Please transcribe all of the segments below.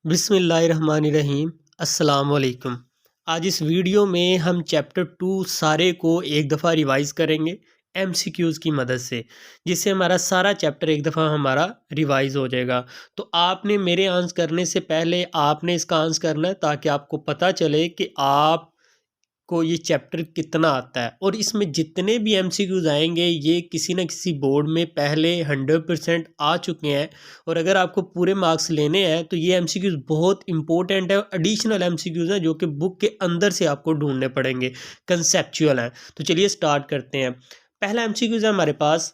बिस्मिल्लाहिर्रहमानिर्रहीम अस्सलाम वालेकुम। आज इस वीडियो में हम चैप्टर 2 सारे को एक दफ़ा रिवाइज़ करेंगे एमसीक्यूज़ की मदद से, जिससे हमारा सारा चैप्टर एक दफ़ा हमारा रिवाइज़ हो जाएगा। तो आपने मेरे आंसर करने से पहले आपने इसका आंसर करना है, ताकि आपको पता चले कि आप को ये चैप्टर कितना आता है। और इसमें जितने भी एमसीक्यूज़ आएंगे ये किसी न किसी बोर्ड में पहले 100% आ चुके हैं। और अगर आपको पूरे मार्क्स लेने हैं तो ये एमसीक्यूज़ बहुत इंपॉर्टेंट है। एडिशनल एमसीक्यूज़ हैं जो कि बुक के अंदर से आपको ढूंढने पड़ेंगे, कंसेप्चुअल हैं। तो चलिए स्टार्ट करते हैं। पहला एमसीक्यूज़ है हमारे पास,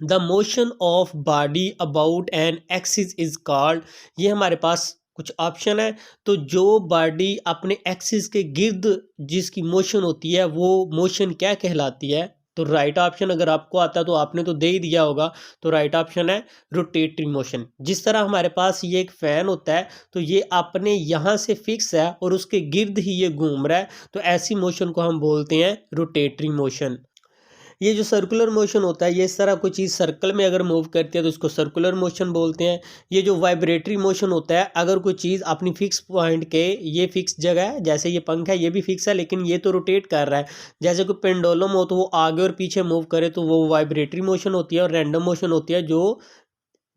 the motion of body about an axis is called. ये हमारे पास कुछ ऑप्शन है। तो जो बॉडी अपने एक्सिस के गिर्द जिसकी मोशन होती है वो मोशन क्या कहलाती है? तो राइट ऑप्शन अगर आपको आता है तो आपने तो दे ही दिया होगा। तो राइट ऑप्शन है रोटेटरी मोशन। जिस तरह हमारे पास ये एक फ़ैन होता है तो ये अपने यहाँ से फिक्स है और उसके गिर्द ही ये घूम रहा है, तो ऐसी मोशन को हम बोलते हैं रोटेटरी मोशन। ये जो सर्कुलर मोशन होता है, ये इस तरह कोई चीज़ सर्कल में अगर मूव करती है तो इसको सर्कुलर मोशन बोलते हैं। ये जो वाइब्रेटरी मोशन होता है, अगर कोई चीज़ अपनी फिक्स पॉइंट के, ये फिक्स जगह है, जैसे ये पंखा है ये भी फिक्स है लेकिन ये तो रोटेट कर रहा है। जैसे कोई पेंडुलम हो तो वो आगे और पीछे मूव करे तो वो वाइब्रेटरी मोशन होती है। और रैंडम मोशन होती है जो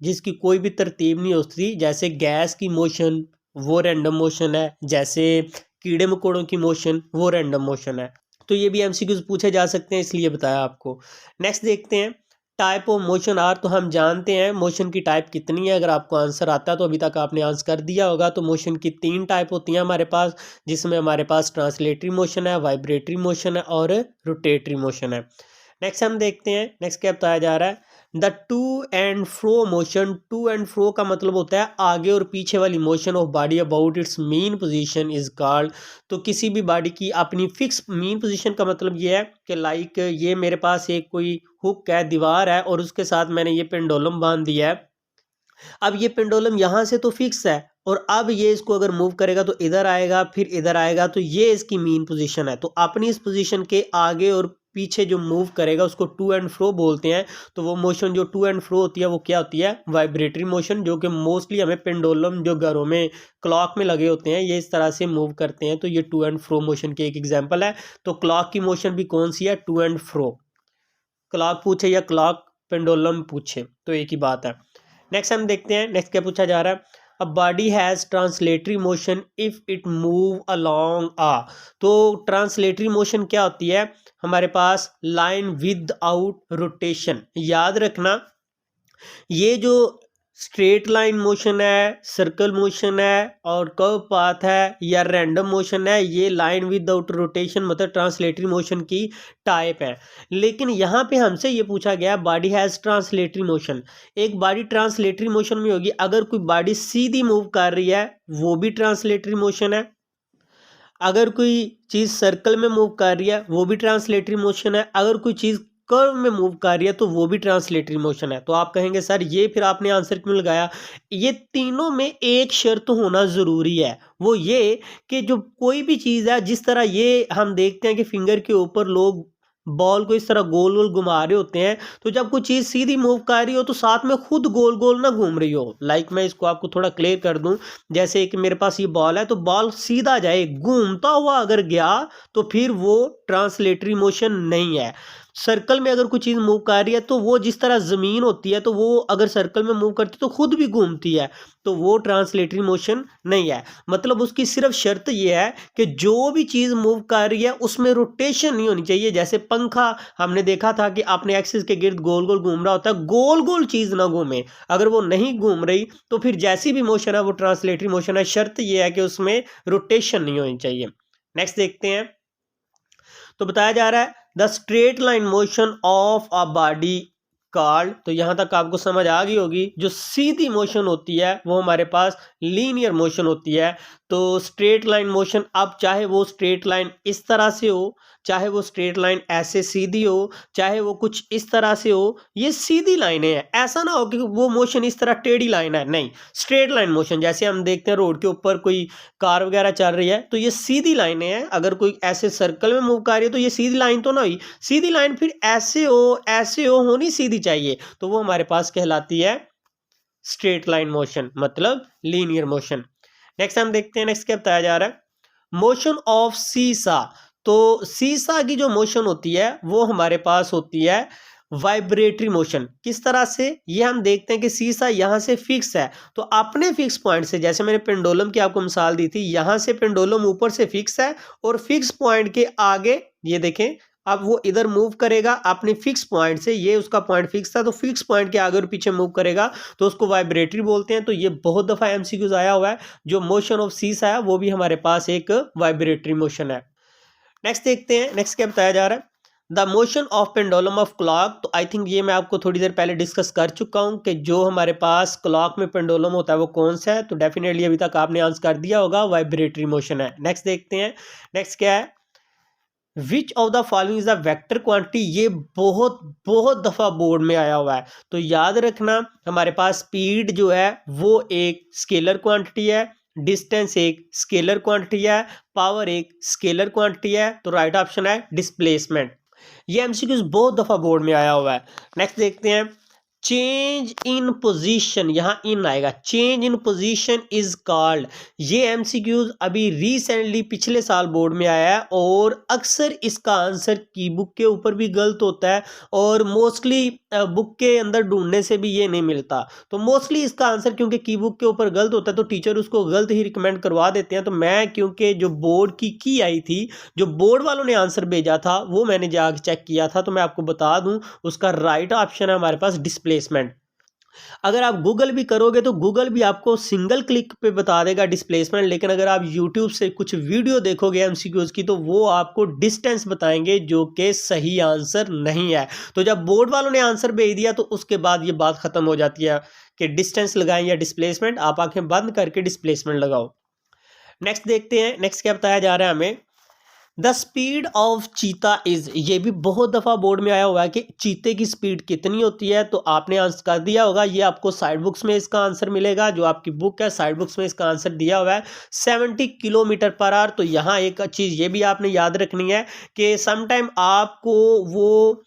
जिसकी कोई भी तरतीब नहीं होती, जैसे गैस की मोशन वो रैंडम मोशन है, जैसे कीड़े मकोड़ों की मोशन वो रैंडम मोशन है। तो ये भी एमसीक्यूज पूछे जा सकते हैं, इसलिए बताया आपको। नेक्स्ट देखते हैं, टाइप ऑफ मोशन आर। तो हम जानते हैं मोशन की टाइप कितनी है। अगर आपको आंसर आता है तो अभी तक आपने आंसर कर दिया होगा। तो मोशन की 3 टाइप होती हैं हमारे पास, जिसमें हमारे पास ट्रांसलेटरी मोशन है, वाइब्रेटरी मोशन है और रोटेटरी मोशन है। नेक्स्ट हम देखते हैं, नेक्स्ट क्या बताया जा रहा है, the to and fro motion. To and fro का मतलब होता है आगे और पीछे वाली motion of body about its mean position is called. तो किसी भी बॉडी की अपनी फिक्स मीन पोजीशन का मतलब ये है कि लाइक ये मेरे पास एक कोई हुक है, दीवार है और उसके साथ मैंने ये पेंडुलम बांध दिया है। अब ये पेंडुलम यहाँ से तो फिक्स है और अब ये इसको अगर मूव करेगा तो इधर आएगा फिर इधर आएगा, तो ये इसकी मीन पोजीशन है। तो अपनी इस पोजीशन के आगे और पीछे जो मूव करेगा उसको टू एंड फ्रो बोलते हैं। तो वो मोशन जो टू एंड फ्रो होती है वो क्या होती है? वाइब्रेटरी मोशन, जो कि मोस्टली हमें पेंडुलम जो घरों में क्लॉक में लगे होते हैं ये इस तरह से मूव करते हैं। तो ये टू एंड फ्रो मोशन की एक एग्जाम्पल है। तो क्लॉक की मोशन भी कौन सी है? To and fro. क्लॉक पूछे या क्लॉक पेंडुलम पूछे तो एक ही बात है। नेक्स्ट हम देखते हैं, नेक्स्ट क्या पूछा जा रहा है, a body has translatory motion if it move along a. तो ट्रांसलेटरी मोशन क्या होती है? हमारे पास लाइन विद आउट रोटेशन। याद रखना, ये जो स्ट्रेट लाइन मोशन है, सर्कल मोशन है और कर्व पाथ है या रैंडम मोशन है, ये लाइन विदाउट रोटेशन मतलब ट्रांसलेटरी मोशन की टाइप है। लेकिन यहाँ पे हमसे ये पूछा गया बॉडी हैज़ ट्रांसलेटरी मोशन। एक बॉडी ट्रांसलेटरी मोशन में होगी, अगर कोई बॉडी सीधी मूव कर रही है वो भी ट्रांसलेटरी मोशन है, अगर कोई चीज़ सर्कल में मूव कर रही है वो भी ट्रांसलेटरी मोशन है, अगर कोई चीज़ कर्व में मूव कर रही है तो वो भी ट्रांसलेटरी मोशन है। तो आप कहेंगे सर ये फिर आपने आंसर क्यों लगाया? ये तीनों में एक शर्त होना ज़रूरी है, वो ये कि जो कोई भी चीज़ है, जिस तरह ये हम देखते हैं कि फिंगर के ऊपर लोग बॉल को इस तरह गोल गोल घुमा रहे होते हैं, तो जब कोई चीज़ सीधी मूव कर रही हो तो साथ में खुद गोल गोल ना घूम रही हो। लाइक मैं इसको आपको थोड़ा क्लियर कर दूं, जैसे कि मेरे पास ये बॉल है तो बॉल सीधा जाए, घूमता हुआ अगर गया तो फिर वो ट्रांसलेटरी मोशन नहीं है। सर्कल में अगर कोई चीज़ मूव कर रही है तो वो जिस तरह ज़मीन होती है तो वो अगर सर्कल में मूव करती है तो खुद भी घूमती है, तो वो ट्रांसलेटरी मोशन नहीं है। मतलब उसकी सिर्फ शर्त ये है कि जो भी चीज़ मूव कर रही है उसमें रोटेशन नहीं होनी चाहिए। जैसे पंखा हमने देखा था कि अपने एक्सिस के गिर्द गोल गोल घूम रहा होता है, गोल गोल चीज़ ना घूमे। अगर वो नहीं घूम रही तो फिर जैसी भी मोशन है वो ट्रांसलेटरी मोशन है। शर्त ये है कि उसमें रोटेशन नहीं होनी चाहिए। नेक्स्ट देखते हैं, तो बताया जा रहा है the straight line motion of a body called. तो यहां तक आपको समझ आ गई होगी, जो सीधी मोशन होती है वो हमारे पास लीनियर मोशन होती है। तो स्ट्रेट लाइन मोशन, अब चाहे वो स्ट्रेट लाइन इस तरह से हो, चाहे वो स्ट्रेट लाइन ऐसे सीधी हो, चाहे वो कुछ इस तरह से हो, ये सीधी लाइनें हैं। ऐसा ना हो कि वो मोशन इस तरह टेढ़ी लाइन है, नहीं, स्ट्रेट लाइन मोशन। जैसे हम देखते हैं रोड के ऊपर कोई कार वगैरह चल रही है तो ये सीधी लाइनें हैं। अगर कोई ऐसे सर्कल में मूव कर रही है तो ये सीधी लाइन तो ना हुई, सीधी लाइन फिर ऐसे हो होनी सीधी चाहिए, तो वो हमारे पास कहलाती है स्ट्रेट लाइन मोशन मतलब लीनियर मोशन। नेक्स्ट हम देखते हैं, नेक्स्ट क्या बताया जा रहा है, मोशन ऑफ सीसा। तो सीसा की जो मोशन होती है वो हमारे पास होती है वाइब्रेटरी मोशन। किस तरह से, ये हम देखते हैं कि सीसा यहाँ से फिक्स है, तो अपने फिक्स पॉइंट से, जैसे मैंने पेंडुलम की आपको मिसाल दी थी, यहाँ से पेंडुलम ऊपर से फिक्स है और फिक्स पॉइंट के आगे ये देखें, अब वो इधर मूव करेगा अपने फिक्स पॉइंट से, ये उसका पॉइंट फिक्स था तो फिक्स पॉइंट के आगे और पीछे मूव करेगा तो उसको वाइब्रेटरी बोलते हैं। तो ये बहुत दफा एमसीक्यूज आया हुआ है, जो मोशन ऑफ सीसा है वो भी हमारे पास एक वाइब्रेटरी मोशन है। नेक्स्ट देखते हैं, नेक्स्ट क्या बताया जा रहा है, the motion of pendulum of clock. तो आई थिंक ये मैं आपको थोड़ी देर पहले डिस्कस कर चुका हूं कि जो हमारे पास क्लॉक में पेंडुलम होता है वो कौन सा है, तो डेफिनेटली अभी तक आपने आंसर कर दिया होगा, वाइब्रेटरी मोशन है। नेक्स्ट देखते हैं, नेक्स्ट क्या है, which of the following is the vector quantity. ये बहुत बहुत दफा बोर्ड में आया हुआ है, तो याद रखना हमारे पास स्पीड जो है वो एक स्केलर क्वांटिटी है, डिस्टेंस एक स्केलर क्वांटिटी है, पावर एक स्केलर क्वांटिटी है, तो राइट ऑप्शन है डिस्प्लेसमेंट। ये एमसीक्यूज बहुत दफा बोर्ड में आया हुआ है। नेक्स्ट देखते हैं, चेंज इन पोजीशन, यहां इन आएगा, change in position is called. ये एमसीक्यूज अभी रिसेंटली पिछले साल बोर्ड में आया है और अक्सर इसका आंसर की बुक के ऊपर भी गलत होता है और मोस्टली बुक के अंदर ढूंढने से भी ये नहीं मिलता। तो मोस्टली इसका आंसर क्योंकि की बुक के ऊपर गलत होता है तो टीचर उसको गलत ही रिकमेंड करवा देते हैं। तो मैं क्योंकि जो बोर्ड की आई थी, जो बोर्ड वालों ने आंसर भेजा था वो मैंने जाकर चेक किया था, तो मैं आपको बता दूं उसका राइट ऑप्शन है हमारे पास डिस्प्लेसमेंट। अगर आप गूगल भी करोगे तो गूगल भी आपको सिंगल क्लिक पे बता देगा डिस्प्लेसमेंट, लेकिन अगर आप यूट्यूब से कुछ वीडियो देखोगे एमसीक्यूज की तो वो आपको डिस्टेंस बताएंगे, जो कि सही आंसर नहीं है। तो जब बोर्ड वालों ने आंसर भेज दिया तो उसके बाद ये बात खत्म हो जाती है कि डिस्टेंस लगाएं या डिस्प्लेसमेंट, आप आंखें बंद करके डिस्प्लेसमेंट लगाओ। नेक्स्ट देखते हैं, नेक्स्ट क्या बताया जा रहा है हमें, द स्पीड ऑफ चीता इज। ये भी बहुत दफा बोर्ड में आया हुआ है कि चीते की स्पीड कितनी होती है, तो आपने आंसर कर दिया होगा, ये आपको साइड बुक्स में इसका आंसर मिलेगा, जो आपकी बुक है साइड बुक्स में इसका आंसर दिया हुआ है 70 किलोमीटर पर आवर। तो यहाँ एक चीज ये भी आपने याद रखनी है कि समटाइम आपको वो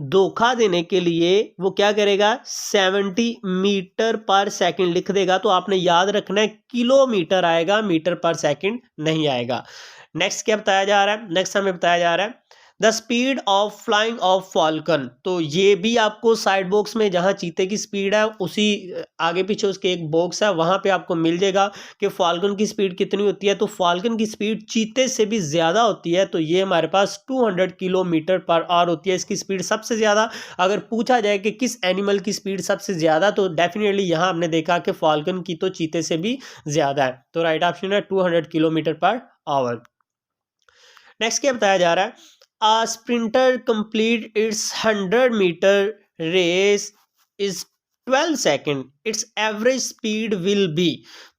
धोखा देने के लिए वो क्या करेगा, 70 मीटर पर सेकंड लिख देगा, तो आपने याद रखना है किलोमीटर आएगा, मीटर पर सेकंड नहीं आएगा। नेक्स्ट क्या बताया जा रहा है, नेक्स्ट हमें बताया जा रहा है the speed of flying of Falcon. तो ये भी आपको साइड बॉक्स में जहां चीते की स्पीड है उसी आगे पीछे उसके एक बॉक्स है, वहां पे आपको मिल जाएगा कि फाल्कन की स्पीड कितनी होती है। तो फाल्कन की स्पीड चीते से भी ज्यादा होती है, तो ये हमारे पास 200 किलोमीटर पर आवर होती है इसकी स्पीड सबसे ज्यादा। अगर पूछा जाए कि किस एनिमल की स्पीड सबसे ज्यादा, तो डेफिनेटली यहां हमने देखा कि फाल्कन की तो चीते से भी ज्यादा है, तो राइट ऑप्शन है 200 किलोमीटर पर आवर। नेक्स्ट क्या बताया जा रहा है, a sprinter complete its 100 meter race is 12 second, its average speed will be।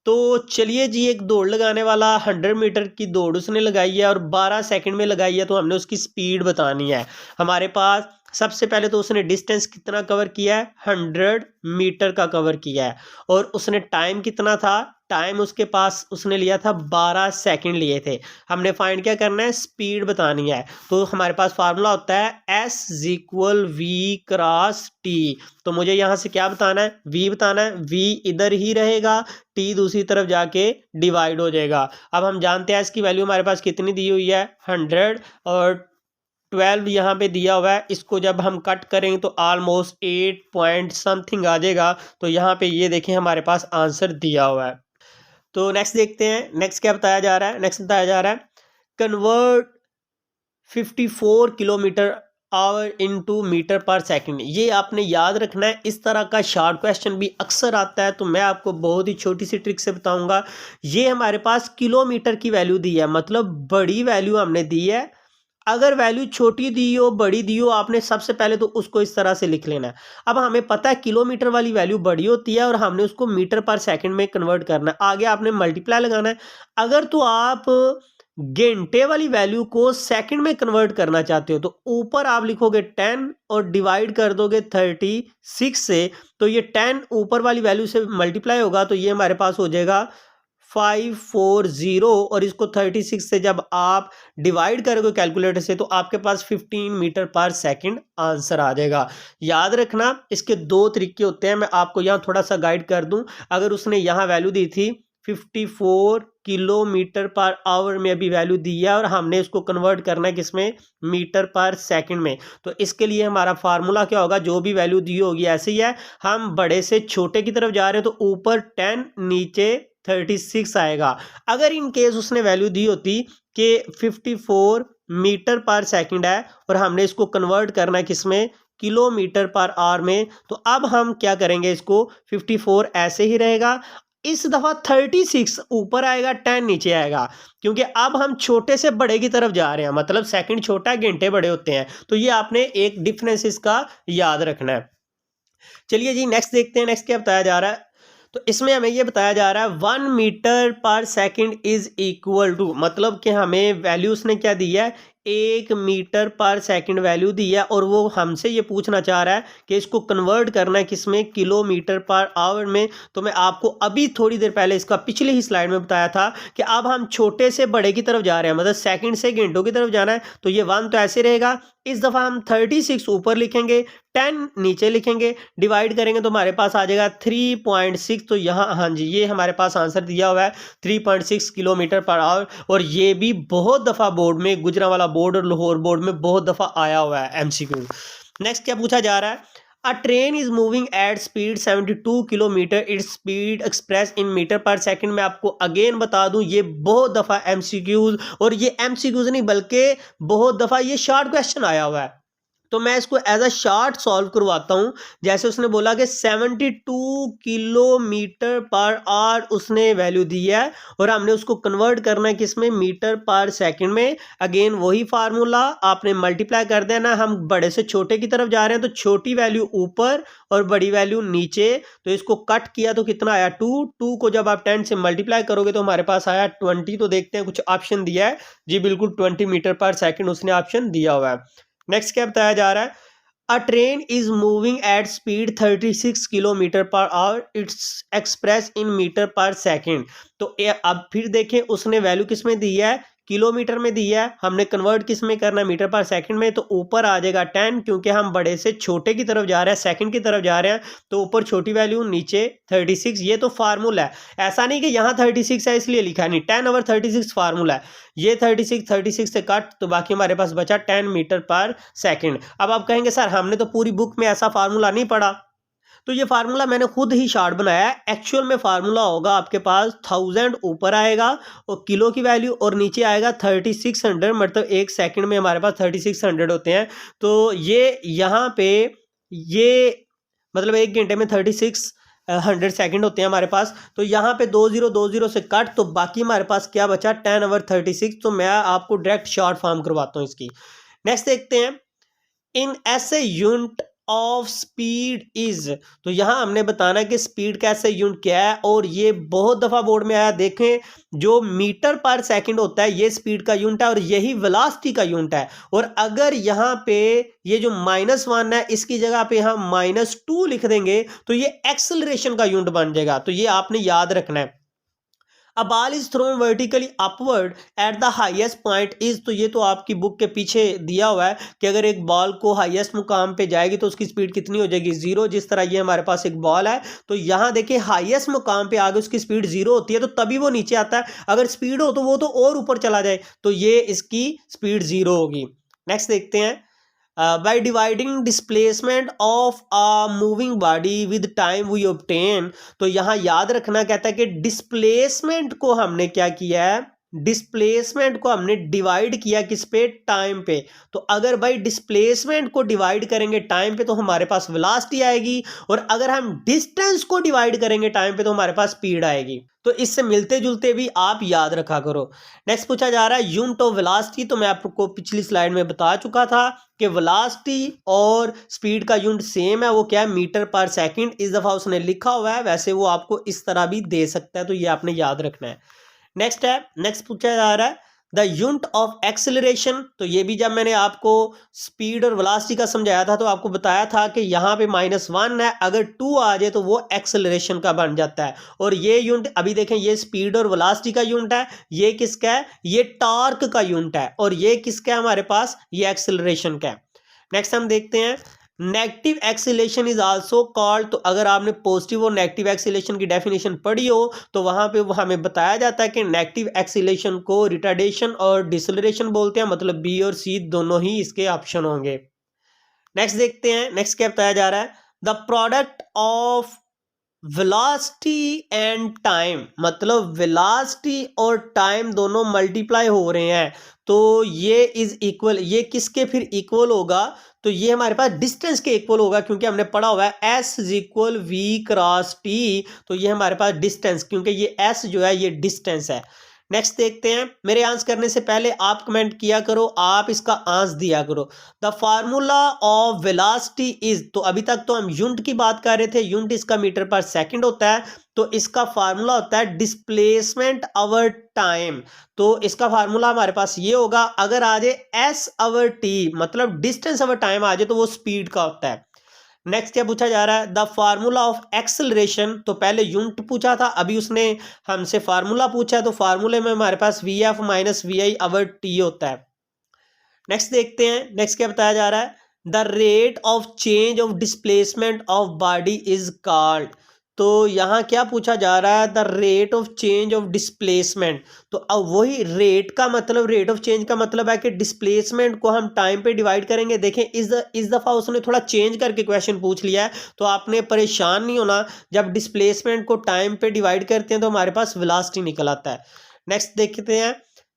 तो चलिए जी, एक दौड़ लगाने वाला 100 मीटर की दौड़ उसने लगाई है और 12 सेकंड में लगाई है, तो हमने उसकी स्पीड बतानी है। हमारे पास सबसे पहले तो उसने डिस्टेंस कितना कवर किया है, 100 मीटर का कवर किया है, और उसने टाइम कितना था, टाइम उसके पास उसने लिया था 12 सेकंड लिए थे। हमने फाइंड क्या करना है, स्पीड बतानी है। तो हमारे पास फार्मूला होता है S=V क्रॉस टी। तो मुझे यहाँ से क्या बताना है, V बताना है, V इधर ही रहेगा, T दूसरी तरफ जाके डिवाइड हो जाएगा। अब हम जानते हैं इसकी वैल्यू हमारे पास कितनी दी हुई है, 100 और 12 यहाँ पे दिया हुआ है। इसको जब हम कट करेंगे तो ऑलमोस्ट 8 पॉइंट समथिंग आ जाएगा। तो यहाँ पे ये देखें हमारे पास आंसर दिया हुआ है। तो नेक्स्ट देखते हैं, नेक्स्ट क्या बताया जा रहा है, नेक्स्ट बताया जा रहा है convert 54 kilometre hour into metre per second. ये आपने याद रखना है, इस तरह का शॉर्ट क्वेश्चन भी अक्सर आता है, तो मैं आपको बहुत ही छोटी सी ट्रिक से बताऊंगा। ये हमारे पास किलोमीटर की वैल्यू दी है, मतलब बड़ी वैल्यू हमने दी है। अगर वैल्यू छोटी दी हो बड़ी दी हो, आपने सबसे पहले तो उसको इस तरह से लिख लेना है। अब हमें पता है किलोमीटर वाली वैल्यू बड़ी होती है और हमने उसको मीटर पर सेकंड में कन्वर्ट करना है, आगे आपने मल्टीप्लाई लगाना है। अगर तो आप घंटे वाली वैल्यू को सेकंड में कन्वर्ट करना चाहते हो तो ऊपर आप लिखोगे 10 और डिवाइड कर दोगे 36 से, तो ये 10 ऊपर वाली वैल्यू से मल्टीप्लाई होगा, तो ये हमारे पास हो जाएगा 540, और इसको 36 से जब आप डिवाइड करोगे कैलकुलेटर से तो आपके पास 15 मीटर पर सेकंड आंसर आ जाएगा। याद रखना इसके दो तरीके होते हैं, मैं आपको यहाँ थोड़ा सा गाइड कर दूं। अगर उसने यहाँ वैल्यू दी थी 54 किलोमीटर पर आवर में अभी वैल्यू दी है और हमने इसको कन्वर्ट करना है किसमें, मीटर पर सेकंड में। तो इसके लिए हमारा फार्मूला क्या होगा, जो भी वैल्यू दी होगी ऐसे ही है, हम बड़े से छोटे की तरफ जा रहे हैं तो ऊपर 10 नीचे 36 आएगा। अगर इन केस उसने वैल्यू दी होती कि 54 मीटर पर सेकंड है और हमने इसको कन्वर्ट करना है किसमें, किलोमीटर पर आवर में, तो अब हम क्या करेंगे, इसको 54 ऐसे ही रहेगा, इस दफा 36 ऊपर आएगा 10 नीचे आएगा, क्योंकि अब हम छोटे से बड़े की तरफ जा रहे हैं, मतलब सेकंड छोटा है घंटे बड़े होते हैं। तो ये आपने एक डिफरेंस इसका याद रखना है। चलिए जी नेक्स्ट देखते हैं, नेक्स्ट क्या बताया जा रहा है। तो इसमें हमें ये बताया जा रहा है 1 metre per second is equal to, मतलब कि हमें वैल्यू उसने क्या दी है, 1 मीटर पर सेकंड वैल्यू दी है और वो हमसे ये पूछना चाह रहा है कि इसको कन्वर्ट करना है किसमें, किलोमीटर पर आवर में। तो मैं आपको अभी थोड़ी देर पहले इसका पिछली ही स्लाइड में बताया था कि अब हम छोटे से बड़े की तरफ जा रहे हैं, मतलब सेकंड से घंटों की तरफ जाना है। तो ये 1 तो ऐसे रहेगा, इस दफ़ा हम 36 ऊपर लिखेंगे, 10 नीचे लिखेंगे, डिवाइड करेंगे तो हमारे पास आ जाएगा 3.6। तो यहाँ हाँ जी ये हमारे पास आंसर दिया हुआ है 3.6 किलोमीटर पर आवर। और ये भी बहुत दफ़ा बोर्ड में, गुजरांवाला बोर्ड और लाहौर बोर्ड में बहुत दफ़ा आया हुआ है एमसीक्यू। नेक्स्ट क्या पूछा जा रहा है, a train is moving at speed 72 kilometre, its speed express in metre per second. मैं आपको अगेन बता दूं ये बहुत दफ़ा एमसीक्यूज, और ये एमसीक्यूज नहीं बल्कि बहुत दफ़ा ये शॉर्ट क्वेश्चन आया हुआ है। तो मैं इसको एज अ शॉर्ट सॉल्व करवाता हूं। जैसे उसने बोला कि 72 किलोमीटर पर आवर उसने वैल्यू दी है और हमने उसको कन्वर्ट करना है किसमें, मीटर पर सेकंड में। अगेन वही फार्मूला, आपने मल्टीप्लाई कर देना। हम बड़े से छोटे की तरफ जा रहे हैं तो छोटी वैल्यू ऊपर और बड़ी वैल्यू नीचे। तो इसको कट किया तो कितना आया, 2 को जब आप 10 से मल्टीप्लाई करोगे तो हमारे पास आया 20। तो देखते हैं कुछ ऑप्शन दिया है जी, बिल्कुल 20 मीटर पर सेकंड उसने ऑप्शन दिया हुआ है। नेक्स्ट क्या बताया जा रहा है, a train is moving at speed 36 kilometre per hour, its express in metre per second. तो अब फिर देखें उसने वैल्यू किस में दी है, किलोमीटर में दी है, हमने कन्वर्ट किस में करना है, मीटर पर सेकंड में। तो ऊपर आ जाएगा 10, क्योंकि हम बड़े से छोटे की तरफ जा रहे हैं, सेकंड की तरफ जा रहे हैं। तो ऊपर छोटी वैल्यू नीचे 36। ये तो फार्मूला है, ऐसा नहीं कि यहाँ 36 है इसलिए लिखा नहीं, 10 ओवर 36 फार्मूला है। ये 36 से कट तो बाकी हमारे पास बचा 10 मीटर पर सेकंड। अब आप कहेंगे सर हमने तो पूरी बुक में ऐसा फार्मूला नहीं पढ़ा। तो ये फार्मूला मैंने खुद ही शॉर्ट बनाया है। एक्चुअल में फार्मूला होगा आपके पास 1000 ऊपर आएगा और किलो की वैल्यू, और नीचे आएगा 3600, मतलब एक सेकंड में हमारे पास 3600 होते हैं। तो ये यहाँ पे ये मतलब एक घंटे में 3600 सेकंड होते हैं हमारे पास। तो यहाँ पे 2020 से कट तो बाकी हमारे पास क्या बचा, 10 ओवर 36। तो मैं आपको डायरेक्ट शॉर्ट फॉर्म करवाता हूँ इसकी। नेक्स्ट देखते हैं, इन ऐसे यूनिट ऑफ स्पीड इज। तो यहां हमने बताना कि स्पीड का ऐसे यूनिट क्या है, और ये बहुत दफा बोर्ड में आया। देखें जो मीटर पर सेकंड होता है ये स्पीड का यूनिट है और यही वेलोसिटी का यूनिट है। और अगर यहां पे ये जो -1 है इसकी जगह पे हम -2 लिख देंगे तो ये एक्सेलरेशन का यूनिट बन जाएगा। तो ये आपने याद रखना है। A ball is thrown vertically upward at the highest point is. तो ये तो आपकी बुक के पीछे दिया हुआ है कि अगर एक बॉल को हाईएस्ट मुकाम पे जाएगी तो उसकी स्पीड कितनी हो जाएगी, 0। जिस तरह ये हमारे पास एक बॉल है तो यहाँ देखिए हाईएस्ट मुकाम पे आगे उसकी स्पीड 0 होती है तो तभी वो नीचे आता है। अगर स्पीड हो तो वो तो और ऊपर चला जाए, तो ये इसकी स्पीड 0 होगी। नेक्स्ट देखते हैं, by dividing displacement of a moving body with time we obtain। तो यहां याद रखना कहता है कि डिस्प्लेसमेंट को हमने क्या किया है, डिस्प्लेसमेंट को हमने डिवाइड किया किस पे, टाइम पे। तो अगर भाई डिस्प्लेसमेंट को डिवाइड करेंगे टाइम पे तो हमारे पास वेलोसिटी आएगी, और अगर हम डिस्टेंस को डिवाइड करेंगे टाइम पे तो हमारे पास स्पीड आएगी। तो इससे मिलते जुलते भी आप याद रखा करो। नेक्स्ट पूछा जा रहा है यूनिट ऑफ वेलोसिटी। तो मैं आपको पिछली स्लाइड में बता चुका था कि वेलोसिटी और स्पीड का यूनिट सेम है, वो क्या है, मीटर पर सेकंड। इस दफा उसने लिखा हुआ है, वैसे वो आपको इस तरह भी दे सकता है, तो ये आपने याद रखना है। नेक्स्ट है, नेक्स्ट पूछा जा रहा है द यूनिट ऑफ एक्सेलरेशन। तो ये भी जब मैंने आपको स्पीड और वेलोसिटी का समझाया था तो आपको बताया था कि यहाँ पे -1 है, अगर 2 आ जाए तो वो एक्सेलरेशन का बन जाता है। और ये यूनिट अभी देखें, ये स्पीड और वेलोसिटी का यूनिट है, ये किसका है, ये टॉर्क का यूनिट है, और ये किसका है हमारे पास, ये एक्सेलरेशन का है। नेक्स्ट हम देखते हैं, negative acceleration is also called, तो अगर आपने पॉजिटिव और नेगेटिव एक्सीलेशन की डेफिनेशन पढ़ी हो तो वहां पे हमें बताया जाता है कि नेगेटिव एक्सीलेशन को रिटार्डेशन और डिसलरेशन बोलते हैं, मतलब बी और सी दोनों ही इसके ऑप्शन होंगे। नेक्स्ट देखते हैं, नेक्स्ट क्या बताया जा रहा है, the product of velocity and time, मतलब वेलोसिटी और टाइम दोनों मल्टीप्लाई हो रहे हैं, तो ये इज इक्वल, ये किसके फिर इक्वल होगा, तो ये हमारे पास डिस्टेंस के इक्वल होगा, क्योंकि हमने पढ़ा हुआ है S is equal V cross T, तो ये हमारे पास डिस्टेंस, क्योंकि ये एस जो है ये डिस्टेंस है। नेक्स्ट देखते हैं, मेरे आंसर करने से पहले आप कमेंट किया करो, आप इसका आंसर दिया करो। The formula of velocity is, तो अभी तक तो हम यूनिट की बात कर रहे थे, यूनिट इसका मीटर पर सेकंड होता है, तो इसका फार्मूला होता है डिस्प्लेसमेंट अवर टाइम, तो इसका फार्मूला हमारे पास ये होगा, अगर आ जाए एस अवर टी मतलब डिस्टेंस अवर टाइम आ जाए तो वो स्पीड का होता है। नेक्स्ट क्या पूछा जा रहा है, द फार्मूला ऑफ एक्सेलरेशन, तो पहले यूनिट पूछा था, अभी उसने हमसे फार्मूला पूछा है, तो फार्मूले में हमारे पास V F minus V I over T होता है। नेक्स्ट देखते हैं, नेक्स्ट क्या बताया जा रहा है, the rate of change of displacement of body is called, तो यहाँ क्या पूछा जा रहा है, the rate of change of displacement, तो अब वही रेट का मतलब, रेट ऑफ चेंज का मतलब है कि डिस्प्लेसमेंट को हम टाइम पे डिवाइड करेंगे। देखें इस दफ़ा उसने थोड़ा चेंज करके क्वेश्चन पूछ लिया है, तो आपने परेशान नहीं होना, जब डिस्प्लेसमेंट को टाइम पे डिवाइड करते हैं तो हमारे पास वेलोसिटी निकल आता है। नेक्स्ट देखते हैं,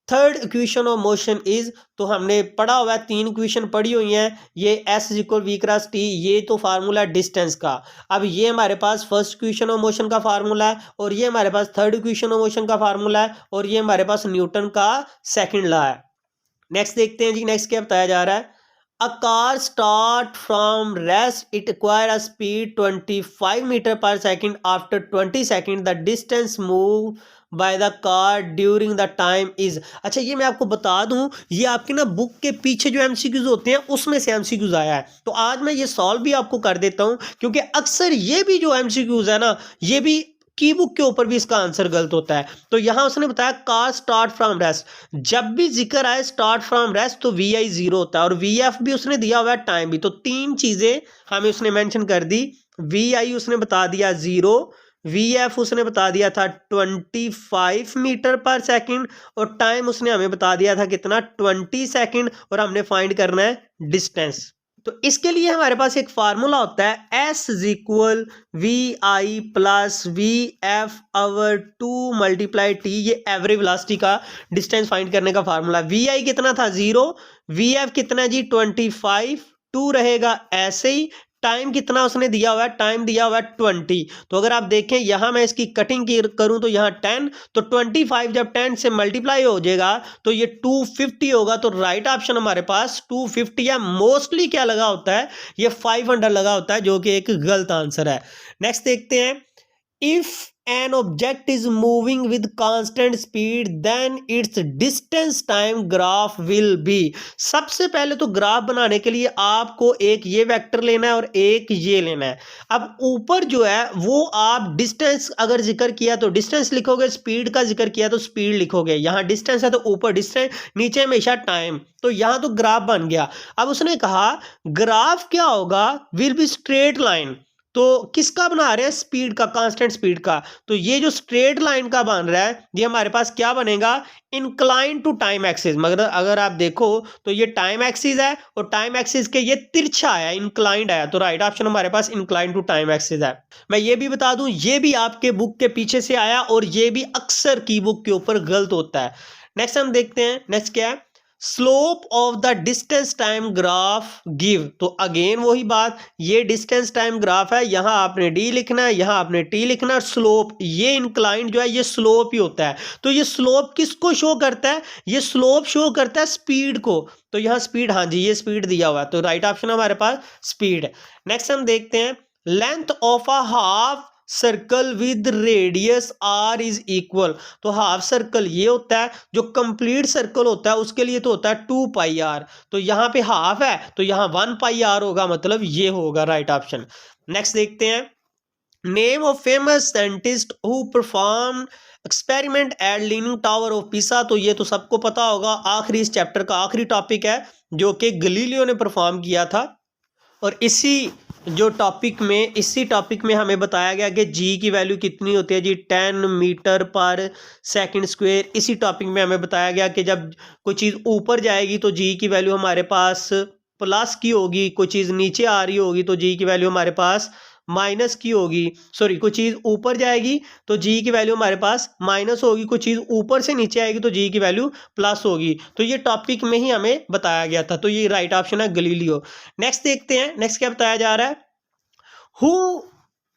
third equation of motion is, तो हमने पढ़ा हुआ है, तीन इक्वेशन पढ़ी हुई हैं, ये S equal V cross T, ये तो फार्मूला डिस्टेंस का। अब ये हमारे पास फर्स्ट इक्वेशन ऑफ मोशन का फार्मूला है, और ये हमारे पास थर्ड इक्वेशन ऑफ मोशन का फार्मूला है, और ये हमारे पास न्यूटन का सेकंड लॉ है। नेक्स्ट देखते हैं जी, नेक्स्ट क्या बताया जा रहा है, a car start from rest it acquire a speed 25 metre per second, after 20 second the distance move by the car during the time is. अच्छा ये मैं आपको बता दूं, ये आपके ना बुक के पीछे जो एमसीक्यूज होते हैं उसमें से एमसीक्यूज आया है, तो आज मैं ये सॉल्व भी आपको कर देता हूं, क्योंकि अक्सर ये भी जो एमसीक्यूज है ना, ये भी की बुक के ऊपर भी इसका आंसर गलत होता है। तो यहां उसने बताया कार स्टार्ट फ्रॉम रेस्ट, जब भी जिक्र आए स्टार्ट फ्रॉम रेस्ट तो वी आई जीरो होता है, और वी एफ भी उसने दिया हुआ है, टाइम भी, तो तीन चीजें हमें उसने मेंशन कर दी। वी आई उसने बता दिया जीरो, वी एफ उसने बता दिया था 25 मीटर पर सेकंड, और टाइम उसने हमें बता दिया था कितना 20 सेकंड, और हमने फाइंड करना है डिस्टेंस। तो इसके लिए हमारे पास एक फार्मूला होता है S is equal V I plus V F over two multiply T, ये एवरेज वेलोसिटी का डिस्टेंस फाइंड करने का फार्मूला। वी आई कितना था 0, वी एफ कितना जी 25, 2 रहेगा ऐसे ही, टाइम कितना उसने दिया हुआ है, टाइम दिया हुआ है 20, तो अगर आप देखें यहां मैं इसकी कटिंग करूं तो यहां 10, तो 25 जब 10 से मल्टीप्लाई हो जाएगा तो ये 250 होगा, तो राइट ऑप्शन हमारे पास 250 है। मोस्टली क्या लगा होता है, ये 500 लगा होता है, जो कि एक गलत आंसर है। नेक्स्ट देखते हैं, if an object is moving with constant speed then its distance time graph will be, सबसे पहले तो ग्राफ बनाने के लिए आपको एक ये वेक्टर लेना है और एक ये लेना है। अब ऊपर जो है वो आप डिस्टेंस अगर जिक्र किया तो डिस्टेंस लिखोगे, स्पीड का जिक्र किया तो स्पीड लिखोगे, यहां डिस्टेंस है तो ऊपर डिस्टेंस, नीचे हमेशा टाइम, तो यहां तो ग्राफ बन गया। अब उसने कहा ग्राफ क्या होगा, विल बी स्ट्रेट लाइन, तो किसका बना रहे हैं, स्पीड का, कांस्टेंट स्पीड का, तो ये जो स्ट्रेट लाइन का बन रहा है ये हमारे पास क्या बनेगा, इंक्लाइन टू टाइम एक्सिस, मगर अगर आप देखो तो ये टाइम एक्सिस है और टाइम एक्सिस के ये तिरछा है, इंक्लाइंड है, तो राइट ऑप्शन हमारे पास इंक्लाइन टू टाइम एक्सिस है। मैं ये भी बता दूं ये भी आपके बुक के पीछे से आया और ये भी अक्सर की बुक के ऊपर गलत होता है। नेक्स्ट हम देखते हैं, नेक्स्ट क्या है, slope of the distance time graph give, तो अगेन वही बात, ये डिस्टेंस टाइम ग्राफ है, यहां आपने डी लिखना है, यहां आपने टी लिखना है, स्लोप ये इंक्लाइंड जो है ये स्लोप ही होता है, तो ये स्लोप किसको शो करता है, ये स्लोप शो करता है स्पीड को, तो यहां स्पीड, हाँ जी ये स्पीड दिया हुआ है, तो राइट ऑप्शन हमारे पास स्पीड है। नेक्स्ट हम देखते हैं, length of a half circle with radius R is equal, तो हाफ सर्कल ये होता है, जो कंप्लीट सर्कल होता है उसके लिए तो होता है 2 पाई आर, तो यहां पे हाफ है तो यहां 1 पाई आर होगा, मतलब ये होगा राइट ऑप्शन। नेक्स्ट देखते हैं, name of famous scientist who perform experiment at leaning tower of Pisa, तो ये तो सबको पता होगा, आखिरी इस चैप्टर का आखिरी टॉपिक है जो कि गलीलियो ने परफॉर्म किया था। और इसी टॉपिक में हमें बताया गया कि जी की वैल्यू कितनी होती है जी 10 मीटर पर सेकंड स्क्वायर। इसी टॉपिक में हमें बताया गया कि जब कोई चीज़ ऊपर जाएगी तो जी की वैल्यू हमारे पास प्लस की होगी, कोई चीज़ नीचे आ रही होगी तो जी की वैल्यू हमारे पास माइनस की होगी। सॉरी, कोई चीज़ ऊपर जाएगी तो जी की वैल्यू हमारे पास माइनस होगी, कोई चीज़ ऊपर से नीचे आएगी तो जी की वैल्यू प्लस होगी। तो ये टॉपिक में ही हमें बताया गया था, तो ये राइट ऑप्शन है गलीलियो। नेक्स्ट देखते हैं, नेक्स्ट क्या बताया जा रहा है। Who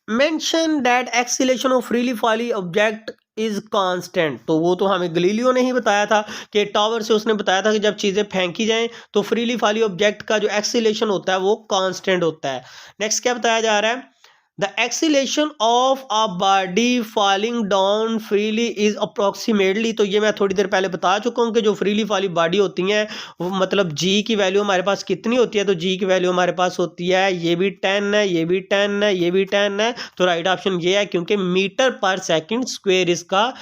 mention that acceleration of freely falling object is constant. तो वो तो हमें गलीलियो ने ही बताया था कि टावर से उसने बताया था कि जब चीज़ें फेंकी जाएं तो फ्रीली फॉलिंग ऑब्जेक्ट का जो एक्सीलरेशन होता है वो कांस्टेंट होता है। नेक्स्ट क्या बताया जा रहा है। The acceleration of a body falling down freely is approximately. तो ये मैं थोड़ी देर पहले बता चुका हूँ कि जो फ्रीली फॉलिंग बॉडी होती हैं वो मतलब जी की वैल्यू हमारे पास कितनी होती है। तो जी की वैल्यू हमारे पास होती है, ये भी 10 है, ये भी 10 है, ये भी 10 है। तो राइट ऑप्शन ये है, क्योंकि मीटर पर सेकंड स्क्वायर इसका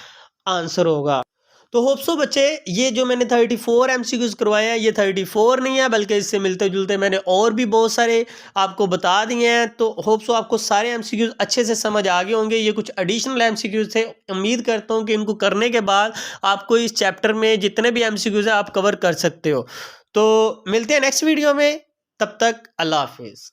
आंसर होगा। तो होप सो बच्चे, ये जो मैंने 34 एमसीक्यूज करवाए हैं ये 34 नहीं है, बल्कि इससे मिलते जुलते मैंने और भी बहुत सारे आपको बता दिए हैं। तो होप सो आपको सारे एमसीक्यूज अच्छे से समझ आ गए होंगे। ये कुछ एडिशनल एमसीक्यूज थे, उम्मीद करता हूँ कि इनको करने के बाद आपको इस चैप्टर में जितने भी एमसीक्यूज हैं आप कवर कर सकते हो। तो मिलते हैं नेक्स्ट वीडियो में, तब तक अल्लाह हाफिज़।